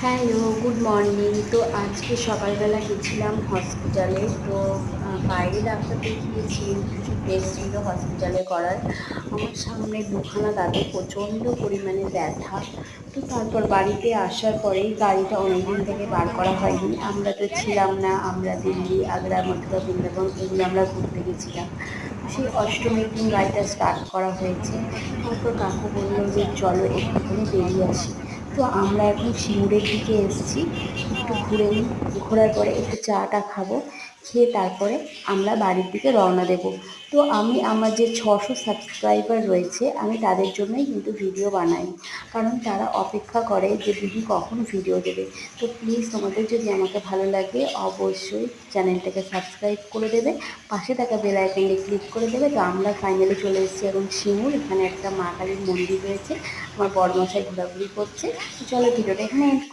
Hello, good morning. তো আজকে সকালবেলা গেছিলাম হসপিটালে। তো বাইরে ডাক্তার দেখিয়েছি, কিছু টেস্ট ছিল হসপিটালে করার। আমার সামনে দুখানা দাঁতে প্রচণ্ড পরিমাণে ব্যথা। তো তারপর বাড়িতে আসার পরেই গাড়িটা অনেকদিন থেকে বার করা হয়নি। আমরা তো ছিলাম না, আমরা দিল্লি, আগ্রা, মথুরা, বৃন্দাবন এগুলো আমরা ঘুরতে গেছিলাম। তো সেই অষ্টমীর দিন গাড়িটা স্টার্ট করা হয়েছে। তারপর কাকু বলল যে চলো একটুখানি বেরিয়ে আসি। তো আমরা এখন সিঙ্গুরের দিকে এসেছি, একটু ঘুরে নিই। ঘোরার পরে একটু চাটা খাবো, খেয়ে তারপরে আমরা বাড়ির দিকে রওনা দেব। তো আমি আমার যে 600 সাবস্ক্রাইবার রয়েছে, আমি তাদের জন্যই কিন্তু ভিডিও বানাই, কারণ তারা অপেক্ষা করে যে দিদি কখন ভিডিও দেবে। তো প্লিজ তোমাদের যদি আমাকে ভালো লাগে অবশ্যই চ্যানেলটাকে সাবস্ক্রাইব করে দেবে, পাশে থাকা বেল আইকনটি ক্লিক করে দেবে। তো আমরা ফাইনালি চলে এসেছি এখন সিঙ্গুর। এখানে একটা মা কালীর মন্দির রয়েছে, আমার বড়মশাই ঘোরাঘুরি করছে। তো চলো ভিডিওটা এখানে এন্ড